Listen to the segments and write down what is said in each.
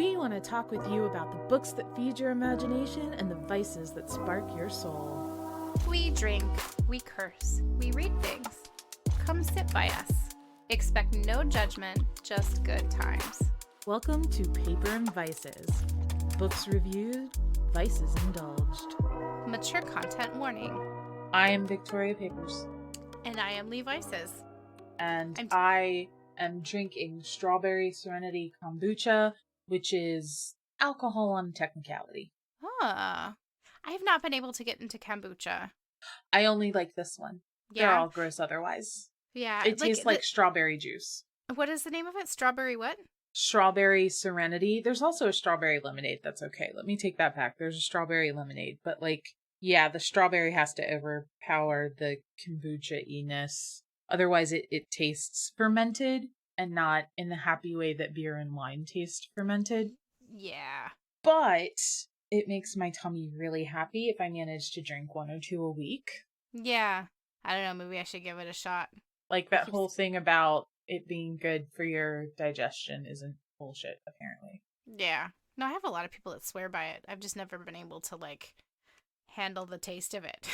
We want to talk with you about the books that feed your imagination and the vices that spark your soul. We drink, we curse, we read things. Come sit by us. Expect no judgment, just good times. Welcome to Paper and Vices. Books reviewed, vices indulged. Mature content warning. I am Victoria Papers. And I am Lee Vices. And I am drinking Strawberry Serenity Kombucha, which is alcohol on technicality. I have not been able to get into kombucha. I only like this one. Yeah. They're all gross otherwise. Yeah. It tastes like strawberry juice. What is the name of it? Strawberry what? Strawberry Serenity. There's also a strawberry lemonade that's okay. Let me take that back. There's a strawberry lemonade. But the strawberry has to overpower the kombucha-iness. Otherwise, it tastes fermented and not in the happy way that beer and wine taste fermented. Yeah. But it makes my tummy really happy if I manage to drink 1 or 2 a week. Yeah. I don't know. Maybe I should give it a shot. Like that whole thing about it being good for your digestion isn't bullshit, apparently. Yeah. No, I have a lot of people that swear by it. I've just never been able to, handle the taste of it.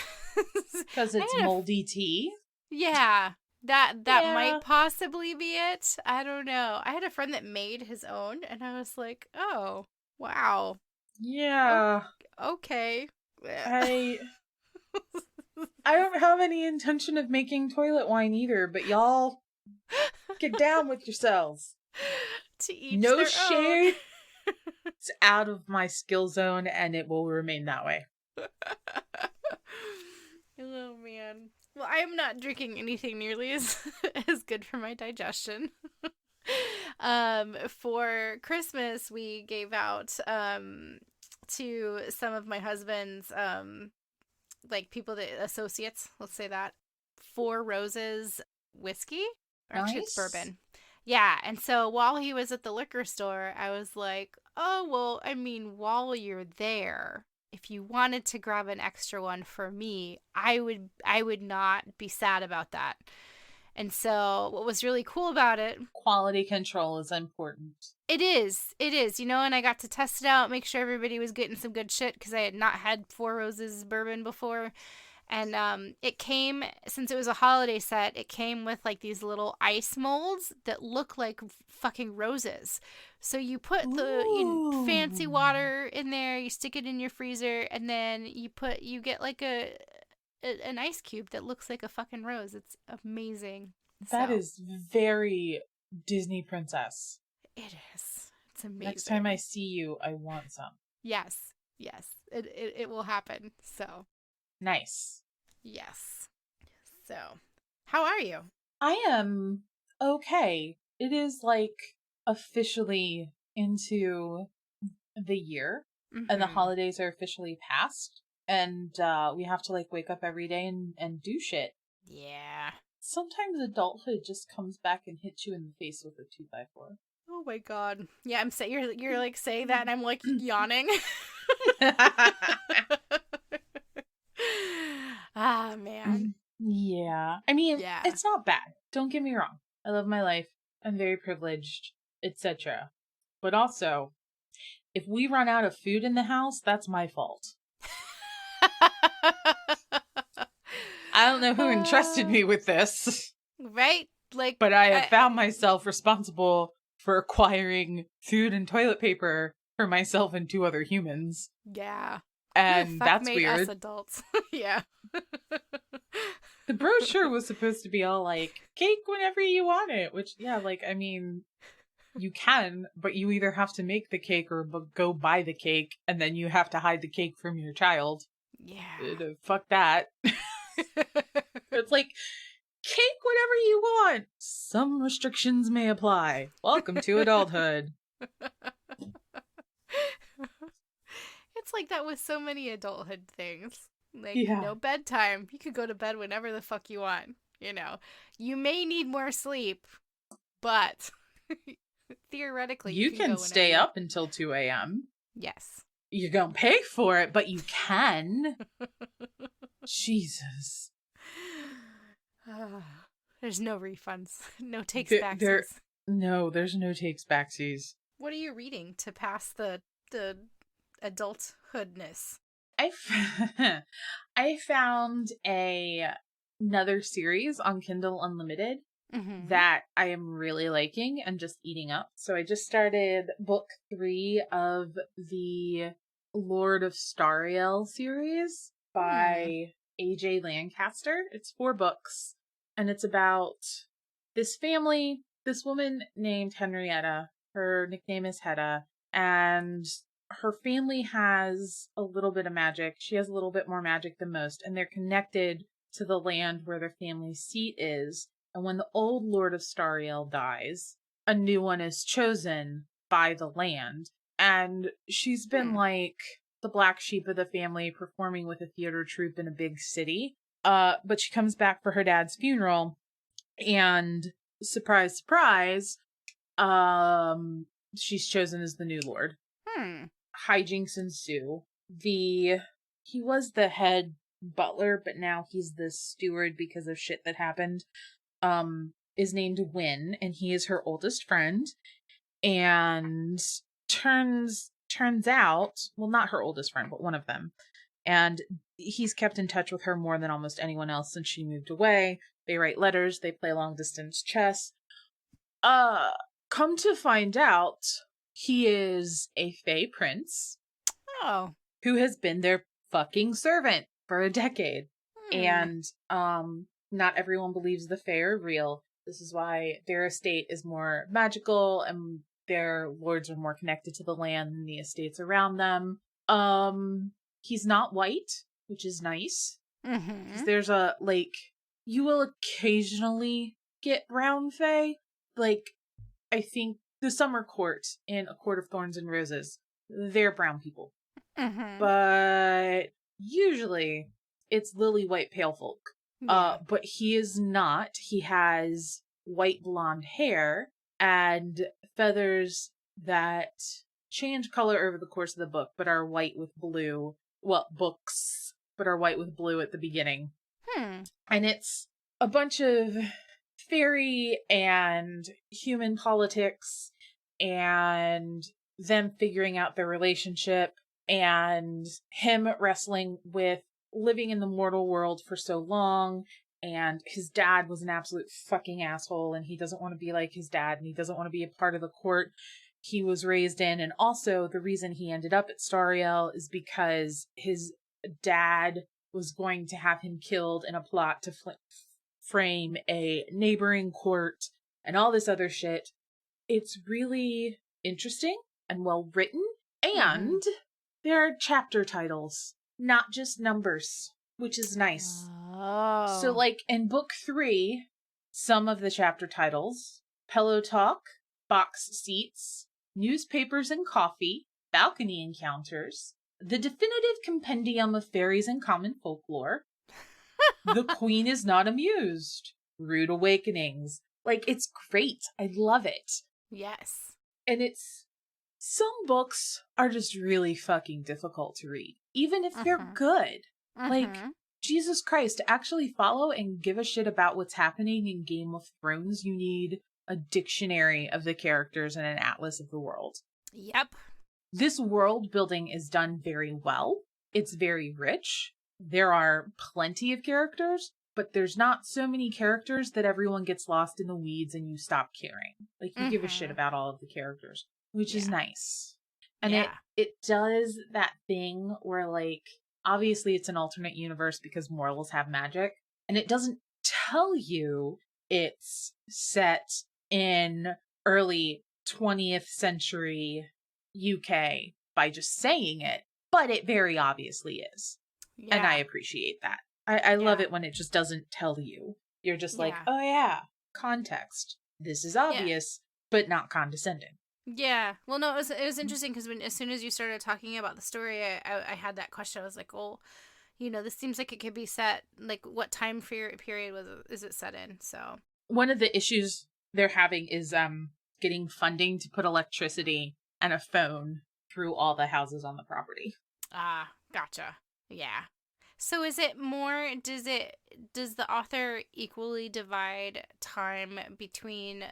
Because it's moldy tea? Yeah. That might possibly be it. I don't know. I had a friend that made his own, and I was like, oh, wow. Yeah. Okay. I don't have any intention of making toilet wine either, but y'all get down with yourselves. To each no their shade. Own. It's out of my skill zone, and it will remain that way. Oh, man. Well, I am not drinking anything nearly as good for my digestion. For Christmas, we gave out to some of my husband's people that associates, let's say that, 4 Roses whiskey, or actually it's bourbon. Yeah, and so while he was at the liquor store, I was like, oh, well, I mean, while you're there, if you wanted to grab an extra one for me, I would not be sad about that. And so what was really cool about it... Quality control is important. It is, and I got to test it out, make sure everybody was getting some good shit, because I had not had 4 Roses bourbon before. And it came, since it was a holiday set, it came with these little ice molds that look like fucking roses. So you put the fancy water in there, you stick it in your freezer, and then you get an ice cube that looks like a fucking rose. It's amazing. That is very Disney princess. It is. It's amazing. Next time I see you, I want some. Yes. It will happen. So. Nice. Yes. So, how are you? I am okay. It is officially into the year, and the holidays are officially past, and we have to wake up every day and do shit. Yeah. Sometimes adulthood just comes back and hits you in the face with a 2x4. Oh my god. Yeah, I'm saying you're saying that, and I'm yawning. Ah, man. Yeah. I mean, It's not bad. Don't get me wrong. I love my life. I'm very privileged, etc. But also, if we run out of food in the house, that's my fault. I don't know who entrusted me with this. Right? But I have found myself responsible for acquiring food and toilet paper for myself and 2 other humans. Yeah. And that's made weird. Us adults. Yeah. The brochure was supposed to be all cake whenever you want it, which, you can, but you either have to make the cake or go buy the cake, and then you have to hide the cake from your child. Yeah. Fuck that. It's cake whatever you want. Some restrictions may apply. Welcome to adulthood. It's like that with so many adulthood things. Bedtime. You could go to bed whenever the fuck you want. You may need more sleep, but theoretically you can stay up until 2 a.m. Yes. You're gonna pay for it, but you can. Jesus. There's no refunds. No takes backsies. No, there's no takes backsies. What are you reading to pass the adulthoodness? I found another series on Kindle Unlimited Mm-hmm. that I am really liking and just eating up. So I just started book 3 of the Lord of Stariel series Hmm. by AJ Lancaster. It's 4 books, and it's about this family, this woman named Henrietta. Her nickname is Hedda, and her family has a little bit of magic. She has a little bit more magic than most, and they're connected to the land where their family seat is. And when the old Lord of Stariel dies, a new one is chosen by the land. And she's been Hmm. like the black sheep of the family, performing with a theater troupe in a big city. But she comes back for her dad's funeral, and surprise, surprise, she's chosen as the new lord. Hmm. Hijinks ensue. He was the head butler, but now he's the steward because of shit that happened. Is named Win, and he is her oldest friend. And turns out, well, not her oldest friend, but one of them. And he's kept in touch with her more than almost anyone else since she moved away. They write letters, they play long distance chess. Uh, Come to find out, he is a Fey prince Oh. who has been their fucking servant for a decade. Hmm. And not everyone believes the Fae are real. This is why their estate is more magical and their lords are more connected to the land than the estates around them. He's not white, which is nice. Because Mm-hmm. there's a, like, you will occasionally get brown Fae. Like, I think the Summer Court in A Court of Thorns and Roses, they're brown people. Mm-hmm. But usually it's lily white pale folk. Yeah. But he is not. He has white blonde hair and feathers that change color over the course of the book, but are white with blue. Well, books, but are white with blue at the beginning. Hmm. And it's a bunch of fairy and human politics and them figuring out their relationship and him wrestling with living in the mortal world for so long. And his dad was an absolute fucking asshole, and he doesn't want to be like his dad, and he doesn't want to be a part of the court he was raised in. And also, the reason he ended up at Stariel is because his dad was going to have him killed in a plot to frame a neighboring court and all this other shit. It's really interesting and well written, Mm-hmm. and there are chapter titles, not just numbers, which is nice. So, Oh. like in book 3, some of the chapter titles: Pillow Talk, Box Seats, Newspapers and Coffee, Balcony Encounters, The Definitive Compendium of Fairies and Common Folklore, The Queen is Not Amused, Rude Awakenings. Like, it's great. I love it. Yes. And some books are just really fucking difficult to read, even if they're Mm-hmm. good. Like, Mm-hmm. Jesus Christ, to actually follow and give a shit about what's happening in Game of Thrones, you need a dictionary of the characters and an atlas of the world. Yep. This world building is done very well. It's very rich. There are plenty of characters, but there's not so many characters that everyone gets lost in the weeds and you stop caring. Like, you give a shit Mm-hmm. about all of the characters, which is Yeah. nice. And Yeah. it does that thing where, like, obviously it's an alternate universe because mortals have magic, and it doesn't tell you it's set in early 20th century UK by just saying it, but it very obviously is. And I Yeah. appreciate that. I love Yeah. it when it just doesn't tell you. You're just like, Yeah. oh yeah, context. This is Yeah. obvious, but not condescending. Yeah. Well, no, it was interesting because as soon as you started talking about the story, I had that question. I was like, well, this seems like it could be set, like, what time period is it set in? So. One of the issues they're having is getting funding to put electricity and a phone through all the houses on the property. Ah, gotcha. Yeah. So is it more, does the author equally divide time between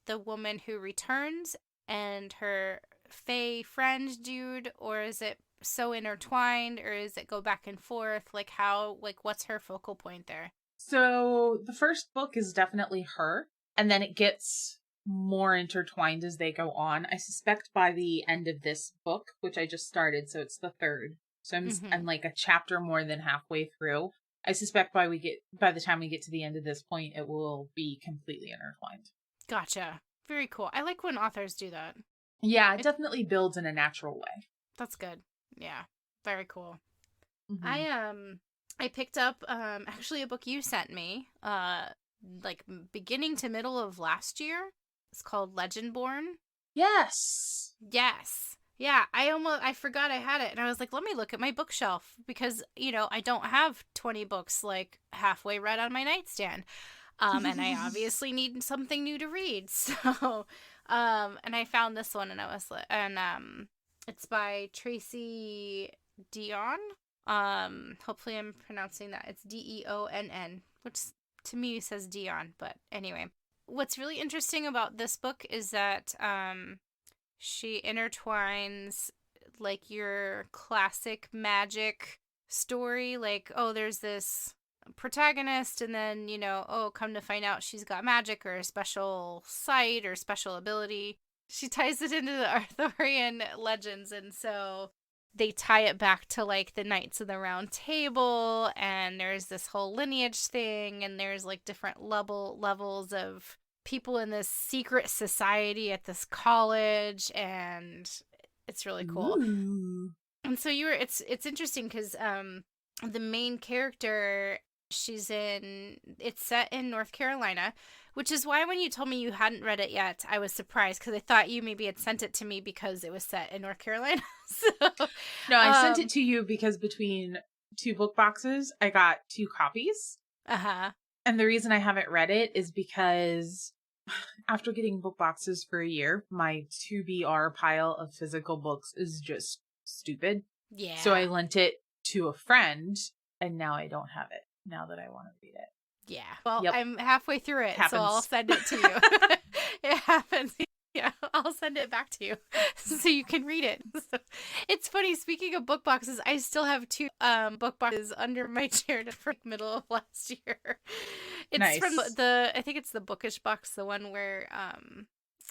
the woman who returns and her fae friend dude, or is it so intertwined, or is it go back and forth? Like how, like what's her focal point there? So the first book is definitely her, and then it gets more intertwined as they go on. I suspect by the end of this book, which I just started, so it's the third. So I'm like a chapter more than halfway through. I suspect by the time we get to the end of this point, it will be completely intertwined. Gotcha. Very cool. I like when authors do that. Yeah, it definitely builds in a natural way. That's good. Yeah. Very cool. Mm-hmm. I picked up actually a book you sent me like beginning to middle of last year. It's called Legendborn. Yes. Yes. Yeah, I forgot I had it, and I was like, let me look at my bookshelf, because, you know, I don't have 20 books like halfway read on my nightstand. And I obviously need something new to read. So, and I found this one, and it's by Tracy Deonn. Hopefully I'm pronouncing that. It's Deonn, which to me says Dion, but anyway. What's really interesting about this book is that, she intertwines like your classic magic story, like, oh, there's this protagonist, and then, you know, oh, come to find out she's got magic or a special sight or special ability. She ties it into the Arthurian legends, and so they tie it back to like the Knights of the Round Table, and there's this whole lineage thing, and there's like different levels of people in this secret society at this college, and it's really cool. Ooh. And so it's interesting because the main character, it's set in North Carolina, which is why when you told me you hadn't read it yet, I was surprised, because I thought you maybe had sent it to me because it was set in North Carolina. So, no, I sent it to you because between 2 book boxes, I got 2 copies. And the reason I haven't read it is because after getting book boxes for a year, my 2BR pile of physical books is just stupid. Yeah. So I lent it to a friend, and now I don't have it, now that I want to read it. Yeah. Well, Yep. I'm halfway through it, Happens. so I'll send it to you. It happens. Yeah, I'll send it back to you so you can read it. So, it's funny, speaking of book boxes, I still have 2 book boxes under my chair for middle of last year. It's nice. from I think it's the Bookish box, the one where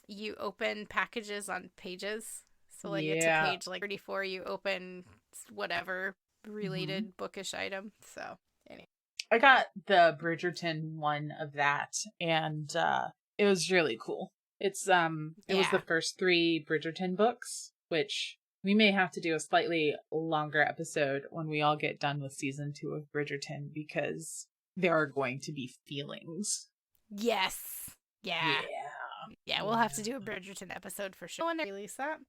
you open packages on pages. So like it's a page like 34, you open whatever related bookish item. So anyway. I got the Bridgerton one of that, and it was really cool. It was the first 3 Bridgerton books, which we may have to do a slightly longer episode when we all get done with season 2 of Bridgerton, because there are going to be feelings. Yes. Yeah. Yeah, we'll have to do a Bridgerton episode for sure. When they release that?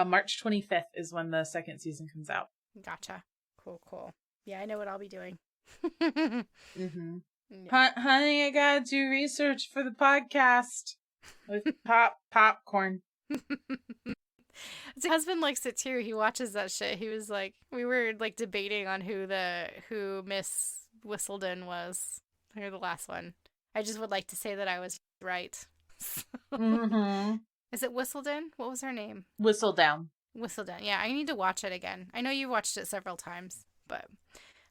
March 25th is when the second season comes out. Gotcha. Cool. Yeah, I know what I'll be doing. Mm-hmm. Yeah. Honey, I gotta do research for the podcast with popcorn. My husband likes it too. He watches that shit. He was like, we were like debating on who Miss Whistledown was. Or the last one. I just would like to say that I was right. Is it Whistledown? What was her name? Whistledown. Yeah, I need to watch it again. I know you watched it several times, but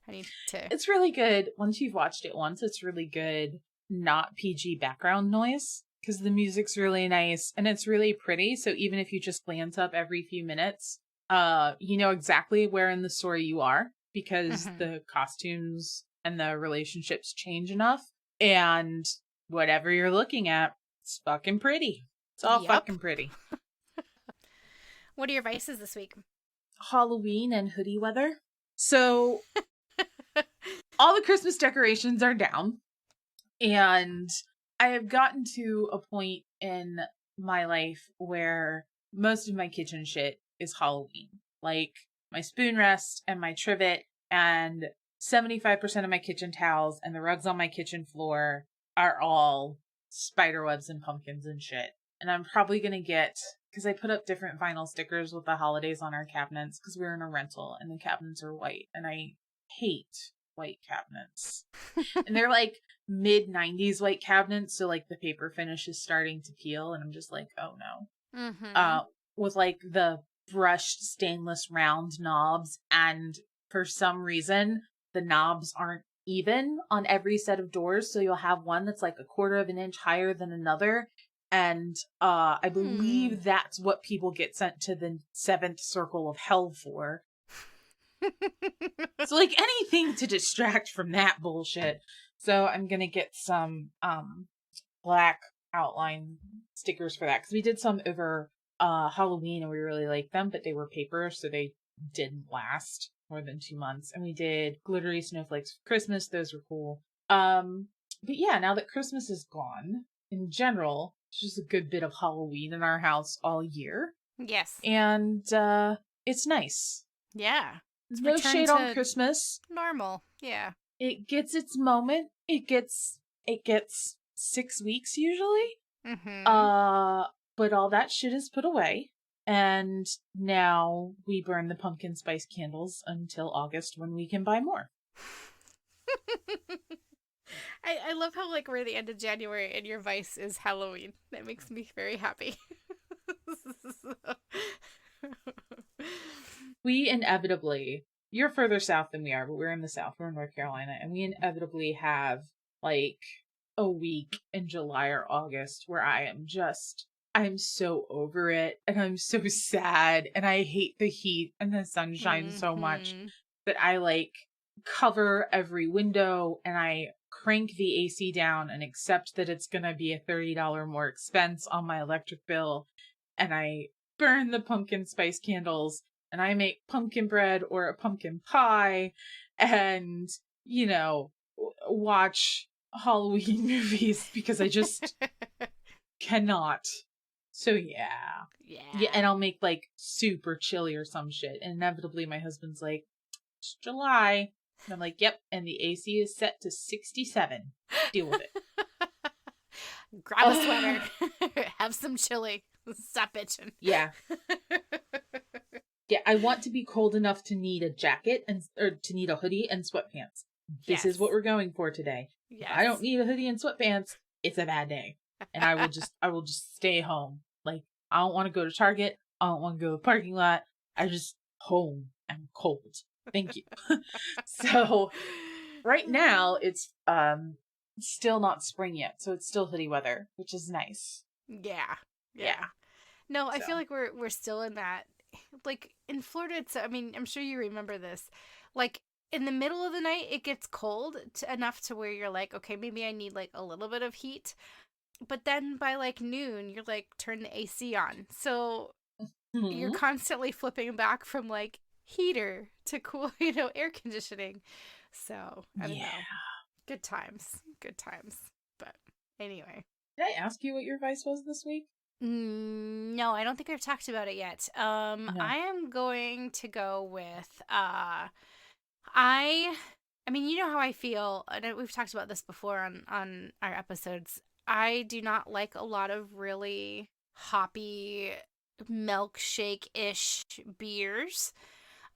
I need to. It's really good. Once you've watched it once, it's really good. Not PG background noise, because the music's really nice and it's really pretty. So even if you just glance up every few minutes, you know exactly where in the story you are, because the costumes and the relationships change enough. And whatever you're looking at, it's fucking pretty. It's all fucking pretty. What are your vices this week? Halloween and hoodie weather. So all the Christmas decorations are down, and I have gotten to a point in my life where most of my kitchen shit is Halloween. Like my spoon rest and my trivet and 75% of my kitchen towels and the rugs on my kitchen floor are all spider webs and pumpkins and shit. And I'm probably going to get, because I put up different vinyl stickers with the holidays on our cabinets, because we're in a rental and the cabinets are white, and I hate white cabinets. And they're like mid 90s white cabinets, so like the paper finish is starting to peel, and I'm just like, oh no. Mm-hmm. with like the brushed stainless round knobs, and for some reason the knobs aren't even on every set of doors, so you'll have one that's like a quarter of an inch higher than another, and I believe that's what people get sent to the seventh circle of hell for. So like anything to distract from that bullshit. So I'm gonna get some black outline stickers for that, because we did some over Halloween and we really liked them, but they were paper, so they didn't last more than 2 months. And we did glittery snowflakes for Christmas. Those were cool. But yeah, now that Christmas is gone, in general, it's just a good bit of Halloween in our house all year. Yes. And it's nice. Yeah. It's No returned shade to on Christmas. normal. Yeah. It gets its moment. It gets 6 weeks usually. Mm-hmm. But all that shit is put away, and now we burn the pumpkin spice candles until August, when we can buy more. I love how like we're the end of January and your vice is Halloween. That makes me very happy. We inevitably, you're further south than we are, but we're in the South. We're in North Carolina, and we inevitably have like a week in July or August where I'm so over it, and I'm so sad, and I hate the heat and the sunshine so much that I like cover every window, and I crank the AC down and accept that it's gonna be a $30 more expense on my electric bill, and I burn the pumpkin spice candles, and I make pumpkin bread or a pumpkin pie, and, you know, watch Halloween movies because I just cannot. So yeah. Yeah, and I'll make like super chili or some shit, and inevitably my husband's like, it's July. And I'm like, yep, and the AC is set to 67. Deal with it. Grab a sweater. Have some chili. Stop bitching. Yeah. Yeah, I want to be cold enough to need a jacket or to need a hoodie and sweatpants. This is what we're going for today. Yes. If I don't need a hoodie and sweatpants, it's a bad day. And I will just stay home. Like, I don't want to go to Target. I don't want to go to the parking lot. I just home. I'm cold. Thank you. So right now it's still not spring yet, so it's still hoodie weather, which is nice. Yeah. No, I feel like we're still in that, like in Florida. It's, I mean, I'm sure you remember this. Like in the middle of the night, it gets cold enough to where you're like, okay, maybe I need like a little bit of heat. But then by like noon, you're like, turn the AC on. So you're constantly flipping back from like heater to cool, air conditioning. So I don't know. Good times. But anyway. Did I ask you what your vice was this week? No, I don't think I've talked about it yet. No. I am going to go with I mean, you know how I feel, and we've talked about this before on our episodes. I do not like a lot of really hoppy milkshake-ish beers.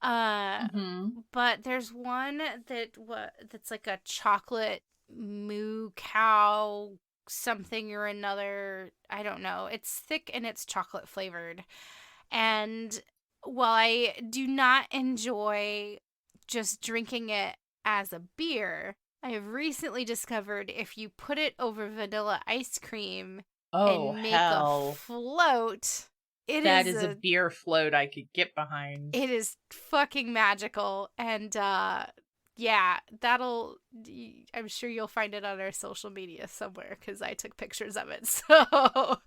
But there's one that's like a chocolate moo cow something or another. I don't know. It's thick and it's chocolate flavored. And while I do not enjoy just drinking it as a beer, I have recently discovered if you put it over vanilla ice cream and make a float, that is a beer float I could get behind. It is fucking magical. And yeah, I'm sure you'll find it on our social media somewhere because I took pictures of it. So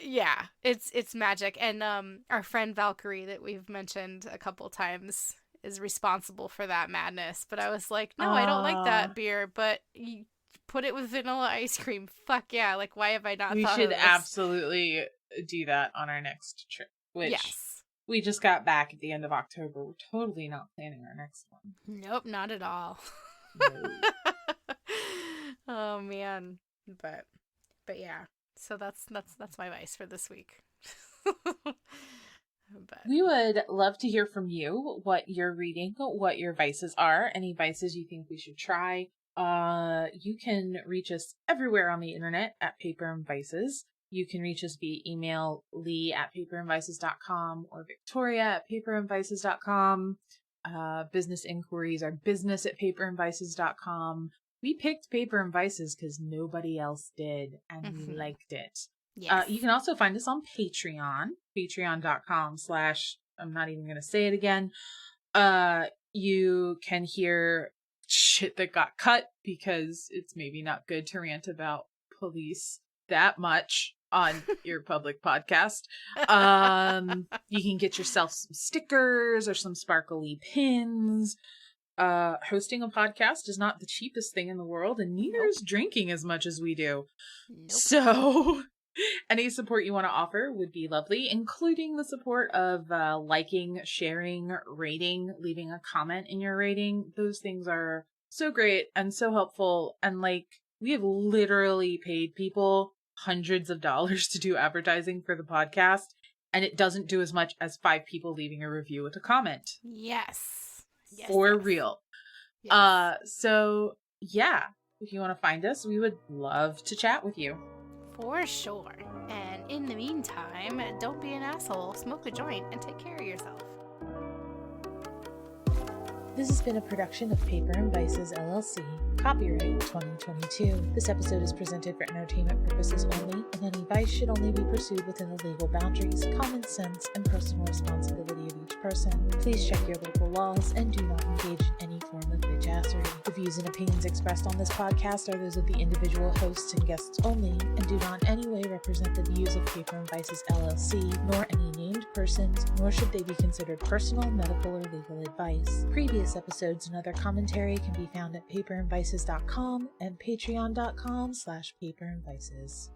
yeah, it's magic. And our friend Valkyrie that we've mentioned a couple times is responsible for that madness. But I was like, no, I don't like that beer, but you put it with vanilla ice cream. Fuck yeah. Like, why have I not thought of this? We should absolutely do that on our next trip, which we just got back at the end of October. We're totally not planning our next one. Nope, not at all. No. Oh man. But yeah. So that's my vice for this week. But we would love to hear from you, what you're reading, what your vices are, any vices you think we should try. You can reach us everywhere on the internet at Paper and Vices. You can reach us via email, lee@paperandvices.com or victoria@paperandvices.com. Business inquiries are business@paperandvices.com. We picked Paper and Vices because nobody else did, and we liked it. Yes. You can also find us on Patreon, patreon.com/ I'm not even going to say it again. You can hear shit that got cut because it's maybe not good to rant about police that much on your public podcast. You can get yourself some stickers or some sparkly pins. Hosting a podcast is not the cheapest thing in the world, and neither is drinking as much as we do. Nope. So any support you want to offer would be lovely, including the support of liking, sharing, rating, leaving a comment in your rating. Those things are so great and so helpful. And like, we have literally paid people hundreds of dollars to do advertising for the podcast, and it doesn't do as much as 5 people leaving a review with a comment. Yes. For real. Yes. So yeah, if you want to find us, we would love to chat with you. For sure. And in the meantime, don't be an asshole, smoke a joint, and take care of yourself. This has been a production of Paper and Vices, LLC. Copyright 2022. This episode is presented for entertainment purposes only, and any vice should only be pursued within the legal boundaries, common sense, and personal responsibility of each person. Please check your local laws and do not engage in any form of bitchassery. The views and opinions expressed on this podcast are those of the individual hosts and guests only, and do not in any way represent the views of Paper and Vices, LLC, nor any named persons, nor should they be considered personal, medical, or legal advice. Previous episodes and other commentary can be found at paperandvices.com and patreon.com/paperandvices.